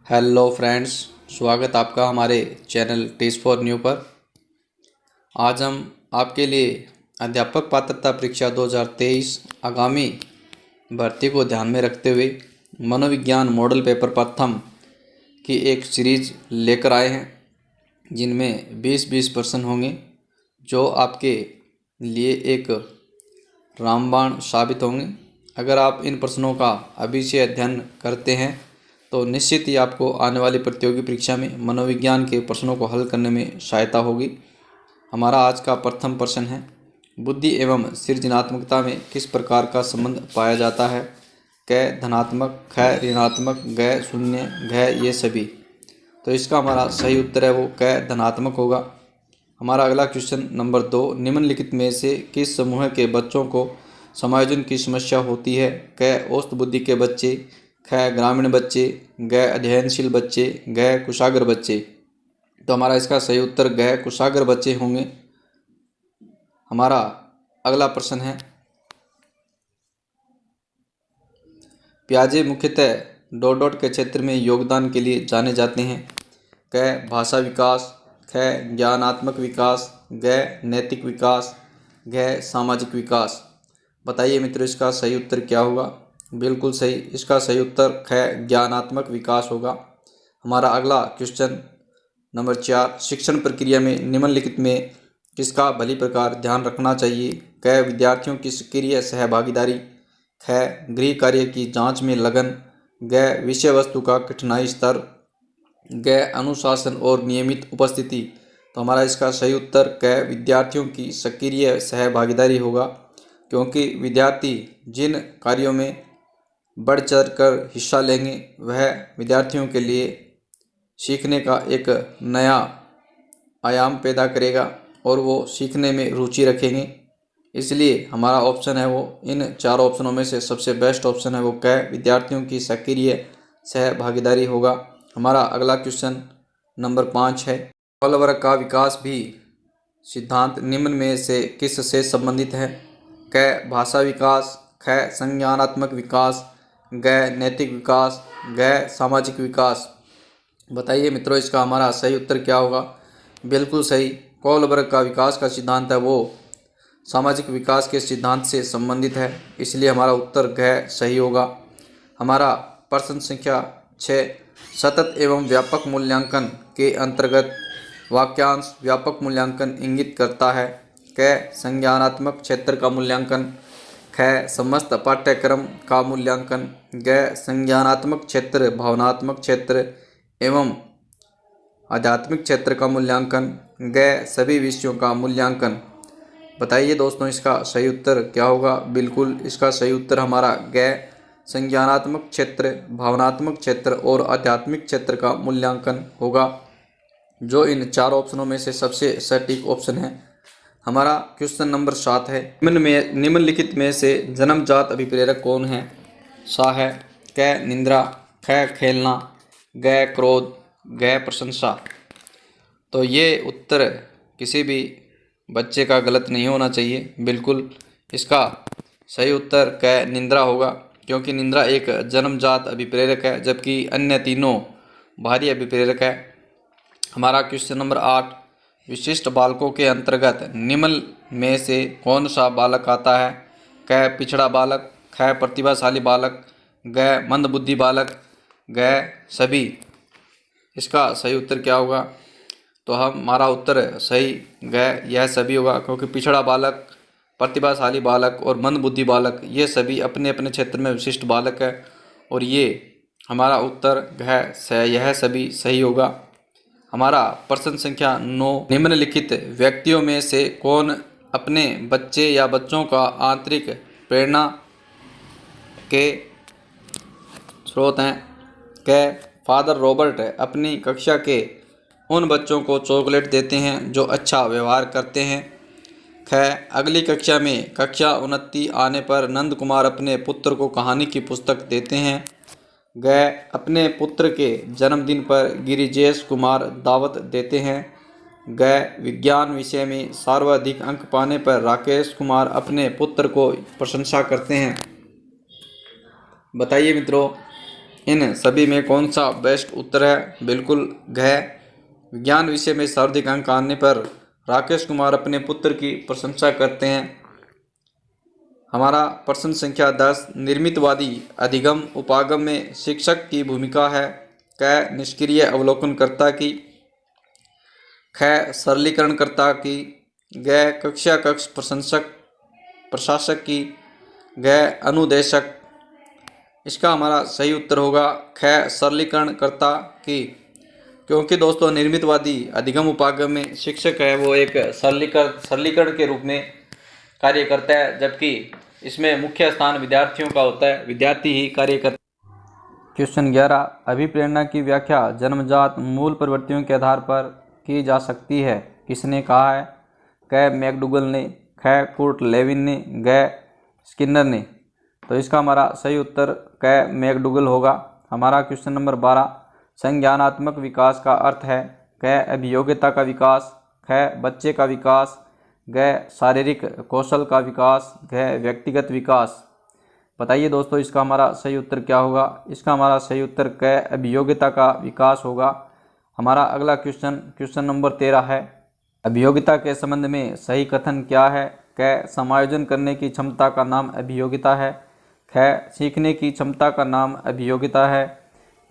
Hello friends, स्वागत आपका हमारे चैनल टेस्ट फॉर न्यू पर। आज हम आपके लिए अध्यापक पात्रता परीक्षा 2023 आगामी भर्ती को ध्यान में रखते हुए मनोविज्ञान मॉडल पेपर प्रथम की एक सीरीज लेकर आए हैं, जिनमें 20-20 प्रश्न होंगे जो आपके लिए एक रामबाण साबित होंगे। अगर आप इन प्रश्नों का अभी से अध्ययन करते हैं तो निश्चित ही आपको आने वाली प्रतियोगी परीक्षा में मनोविज्ञान के प्रश्नों को हल करने में सहायता होगी। हमारा आज का प्रथम प्रश्न है, बुद्धि एवं सृजनात्मकता में किस प्रकार का संबंध पाया जाता है? क धनात्मक, ख ऋणात्मक, ग शून्य, घ ये सभी। तो इसका हमारा सही उत्तर है वो क धनात्मक होगा। हमारा अगला क्वेश्चन नंबर 2, निम्नलिखित में से किस समूह के बच्चों को समायोजन की समस्या होती है? क औसत बुद्धि के बच्चे, ख ग्रामीण बच्चे, ग अध्ययनशील बच्चे, ग कुशाग्र बच्चे। तो हमारा इसका सही उत्तर ग कुशाग्र बच्चे होंगे। हमारा अगला प्रश्न है, पियाजे मुख्यतः डॉट डॉट के क्षेत्र में योगदान के लिए जाने जाते हैं? क भाषा विकास, ख ज्ञानात्मक विकास, ग नैतिक विकास, घ सामाजिक विकास। बताइए मित्रों, इसका सही उत्तर क्या होगा? बिल्कुल सही, इसका सही उत्तर ख ज्ञानात्मक विकास होगा। हमारा अगला क्वेश्चन नंबर 4, शिक्षण प्रक्रिया में निम्नलिखित में किसका भली प्रकार ध्यान रखना चाहिए? क विद्यार्थियों की सक्रिय सहभागीदारी, ख गृह कार्य की जांच में लगन, ग विषय वस्तु का कठिनाई स्तर, ग अनुशासन और नियमित उपस्थिति। तो हमारा इसका सही उत्तर क विद्यार्थियों की सक्रिय सहभागीदारी होगा, क्योंकि विद्यार्थी जिन कार्यों में बढ़ चढ़ कर हिस्सा लेंगे वह विद्यार्थियों के लिए सीखने का एक नया आयाम पैदा करेगा और वो सीखने में रुचि रखेंगे। इसलिए हमारा ऑप्शन है वो इन 4 ऑप्शनों में से सबसे बेस्ट ऑप्शन है वो क विद्यार्थियों की सक्रिय सहभागीदारी होगा। हमारा अगला क्वेश्चन नंबर 5 है, बाल वर्ग का विकास भी सिद्धांत निम्न में से किस से संबंधित है? क भाषा विकास, ख संज्ञानात्मक विकास, ग नैतिक विकास, ग सामाजिक विकास। बताइए मित्रों, इसका हमारा सही उत्तर क्या होगा? बिल्कुल सही, कौल वर्ग का विकास का सिद्धांत है वो सामाजिक विकास के सिद्धांत से संबंधित है, इसलिए हमारा उत्तर घ सही होगा। हमारा प्रश्न संख्या 6, सतत एवं व्यापक मूल्यांकन के अंतर्गत वाक्यांश व्यापक मूल्यांकन इंगित करता है? क संज्ञानात्मक क्षेत्र का मूल्यांकन, ख समस्त पाठ्यक्रम का मूल्यांकन, ग संज्ञानात्मक क्षेत्र भावनात्मक क्षेत्र एवं आध्यात्मिक क्षेत्र का मूल्यांकन, ग सभी विषयों का मूल्यांकन। बताइए दोस्तों, इसका सही उत्तर क्या होगा? बिल्कुल, इसका सही उत्तर हमारा ग संज्ञानात्मक क्षेत्र, भावनात्मक क्षेत्र और आध्यात्मिक क्षेत्र का मूल्यांकन होगा, जो इन 4 ऑप्शनों में से सबसे सटीक ऑप्शन है। हमारा क्वेश्चन नंबर 7 है, निम्नलिखित में से जन्मजात अभिप्रेरक कौन है? सा है क निंद्रा, ख खेलना, ग क्रोध, ग प्रशंसा। तो ये उत्तर किसी भी बच्चे का गलत नहीं होना चाहिए। बिल्कुल, इसका सही उत्तर क निंद्रा होगा, क्योंकि निंद्रा एक जन्मजात अभिप्रेरक है, जबकि अन्य तीनों बाहरी अभिप्रेरक है। हमारा क्वेश्चन नंबर 8, विशिष्ट बालकों के अंतर्गत निम्न में से कौन सा बालक आता है? क पिछड़ा बालक, ख प्रतिभाशाली बालक, ग मंदबुद्धि बालक, ग सभी। इसका सही उत्तर क्या होगा? तो हमारा उत्तर सही ग यह सभी होगा, क्योंकि पिछड़ा बालक, प्रतिभाशाली बालक और मंदबुद्धि बालक ये सभी अपने अपने क्षेत्र में विशिष्ट बालक है, और ये हमारा उत्तर घ यह सभी सही होगा। हमारा प्रश्न संख्या 9, निम्नलिखित व्यक्तियों में से कौन अपने बच्चे या बच्चों का आंतरिक प्रेरणा के स्रोत हैं? क फादर रॉबर्ट अपनी कक्षा के उन बच्चों को चॉकलेट देते हैं जो अच्छा व्यवहार करते हैं। ख अगली कक्षा में कक्षा उन्नति आने पर नंद कुमार अपने पुत्र को कहानी की पुस्तक देते हैं। ग अपने पुत्र के जन्मदिन पर गिरिजेश कुमार दावत देते हैं। ग विज्ञान विषय में सर्वाधिक अंक पाने पर राकेश कुमार अपने पुत्र को प्रशंसा करते हैं। बताइए मित्रों, इन सभी में कौन सा बेस्ट उत्तर है? बिल्कुल घ। विज्ञान विषय में सर्वाधिक अंक आने पर राकेश कुमार अपने पुत्र की प्रशंसा करते हैं। हमारा प्रश्न संख्या 10, निर्मितवादी अधिगम उपागम में शिक्षक की भूमिका है। क, निष्क्रिय अवलोकनकर्ता की। ख, सरलीकरणकर्ता की। ग, कक्षा कक्ष प्रशासक की। ग, अनुदेशक। इसका हमारा सही उत्तर होगा ख, सरलीकरणकर्ता की। क्योंकि दोस्तों निर्मितवादी अधिगम उपागम में शिक्षक है वो एक सरलीकरण के रूप में कार्य करता है, जबकि इसमें मुख्य स्थान विद्यार्थियों का होता है, विद्यार्थी ही कार्य करते हैं। क्वेश्चन 11, अभिप्रेरणा की व्याख्या जन्मजात मूल प्रवृत्तियों के आधार पर की जा सकती है, किसने कहा है? क, मैकडूगल ने। ख, कुर्ट लेविन ने। ग, स्किनर ने। तो इसका हमारा सही उत्तर क, मैकडूगल होगा। हमारा क्वेश्चन नंबर 12, संज्ञानात्मक विकास का अर्थ है। क, अभियोग्यता का विकास। ख, बच्चे का विकास। ग, शारीरिक कौशल का विकास। घ, व्यक्तिगत विकास। बताइए दोस्तों इसका हमारा सही उत्तर क्या होगा? इसका हमारा सही उत्तर क, अभियोग्यता का विकास होगा। हमारा अगला क्वेश्चन नंबर 13 है, अभियोग्यता के संबंध में सही कथन क्या है? क, समायोजन करने की क्षमता का नाम अभियोग्यता है। ख, सीखने की क्षमता का नाम अभियोग्यता है।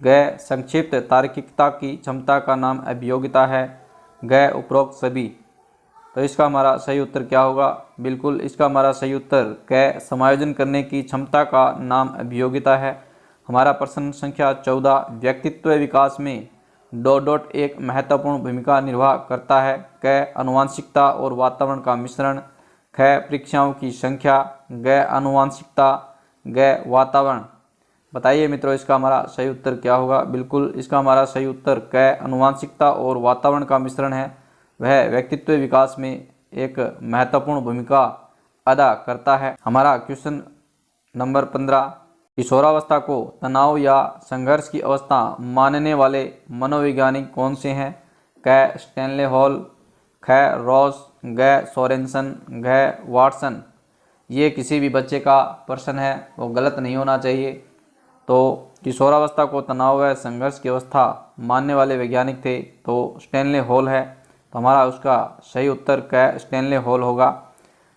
ग, संक्षिप्त तार्किकता की क्षमता का नाम अभियोग्यता है। ग, उपरोक्त सभी। तो इसका हमारा सही उत्तर क्या होगा? बिल्कुल इसका हमारा सही उत्तर क, समायोजन करने की क्षमता का नाम अभियोग्यता है। हमारा प्रश्न संख्या 14, व्यक्तित्व विकास में ... एक महत्वपूर्ण भूमिका निर्वाह करता है। क, आनुवंशिकता और वातावरण का मिश्रण। ख, परीक्षाओं की संख्या। ग, आनुवंशिकता। ग, वातावरण। बताइए मित्रों इसका हमारा सही उत्तर क्या होगा? बिल्कुल इसका हमारा सही उत्तर क, आनुवंशिकता और वातावरण का मिश्रण है। वह व्यक्तित्व विकास में एक महत्वपूर्ण भूमिका अदा करता है। हमारा क्वेश्चन नंबर 15, किशोरावस्था को तनाव या संघर्ष की अवस्था मानने वाले मनोवैज्ञानिक कौन से हैं? क, स्टैनले हॉल। ख, रॉस। ग, सोरेनसन। घ, वाटसन। ये किसी भी बच्चे का प्रश्न है, वो गलत नहीं होना चाहिए। तो किशोरावस्था को तनाव व संघर्ष की अवस्था मानने वाले वैज्ञानिक थे तो स्टैनले हॉल है। तो हमारा उसका सही उत्तर क, स्टैनले हॉल होगा।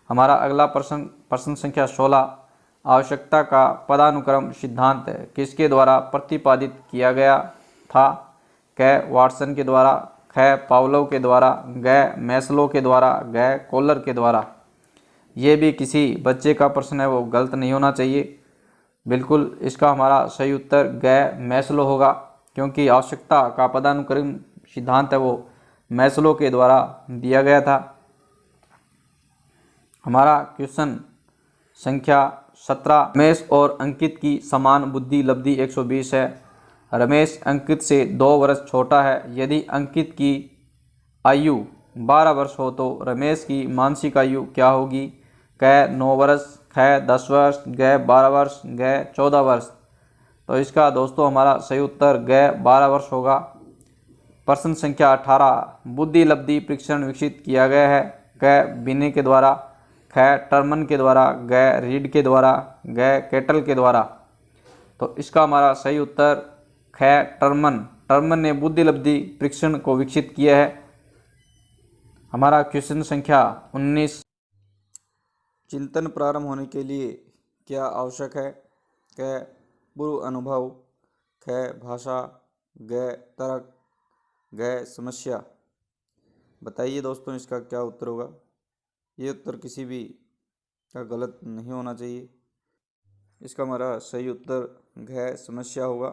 हमारा अगला प्रश्न संख्या 16, आवश्यकता का पदानुक्रम सिद्धांत किसके द्वारा प्रतिपादित किया गया था? क, वाटसन के द्वारा। ख, पावलोव के द्वारा। ग, मैस्लो के द्वारा। ग, कोलर के द्वारा। ये भी किसी बच्चे का प्रश्न है, वो गलत नहीं होना चाहिए। बिल्कुल इसका हमारा सही उत्तर ग, मैस्लो होगा, क्योंकि आवश्यकता का पदानुक्रम सिद्धांत है वो मैस्लो के द्वारा दिया गया था। हमारा क्वेश्चन संख्या 17, रमेश और अंकित की समान बुद्धि लब्धि 120 है। रमेश अंकित से 2 वर्ष छोटा है। यदि अंकित की आयु 12 वर्ष हो तो रमेश की मानसिक आयु क्या होगी? क, 9 वर्ष। ख, 10 वर्ष। ग, 12 वर्ष। ग, 14 वर्ष। तो इसका दोस्तों हमारा सही उत्तर ग, 12 वर्ष होगा। प्रश्न संख्या 18, बुद्धि लब्धि परीक्षण विकसित किया गया है। क, बिने के द्वारा। ख, टर्मन के द्वारा। ग, रीड के द्वारा। ग, केटल के द्वारा। तो इसका हमारा सही उत्तर ख, टर्मन ने बुद्धि लब्धि परीक्षण को विकसित किया है। हमारा क्वेश्चन संख्या 19, चिंतन प्रारंभ होने के लिए क्या आवश्यक है? क, पूर्व अनुभव। ख, भाषा। ग, तर्क। ग, समस्या। बताइए दोस्तों इसका क्या उत्तर होगा? ये उत्तर किसी भी का गलत नहीं होना चाहिए। इसका हमारा सही उत्तर घ, समस्या होगा,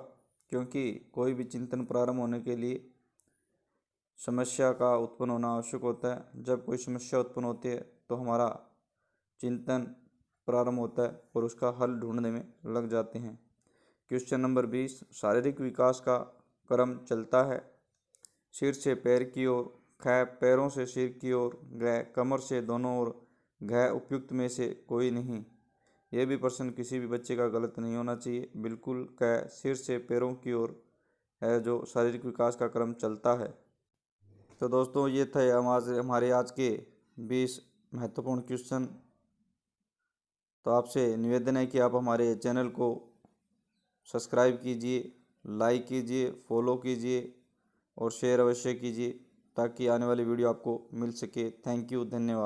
क्योंकि कोई भी चिंतन प्रारंभ होने के लिए समस्या का उत्पन्न होना आवश्यक होता है। जब कोई समस्या उत्पन्न होती है तो हमारा चिंतन प्रारंभ होता है और उसका हल ढूंढने में लग जाते हैं। क्वेश्चन नंबर 20, शारीरिक विकास का क्रम चलता है। सिर से पैर की ओर। ख, पैरों से सिर की ओर। ग, कमर से दोनों ओर। घ, उपयुक्त में से कोई नहीं। यह भी प्रश्न किसी भी बच्चे का गलत नहीं होना चाहिए। बिल्कुल क, सिर से पैरों की ओर है जो शारीरिक विकास का क्रम चलता है। तो दोस्तों ये थे हमारे आज के 20 महत्वपूर्ण क्वेश्चन। तो आपसे निवेदन है कि आप हमारे चैनल को सब्सक्राइब कीजिए, लाइक कीजिए, फॉलो कीजिए और शेयर अवश्य कीजिए ताकि आने वाली वीडियो आपको मिल सके। थैंक यू, धन्यवाद।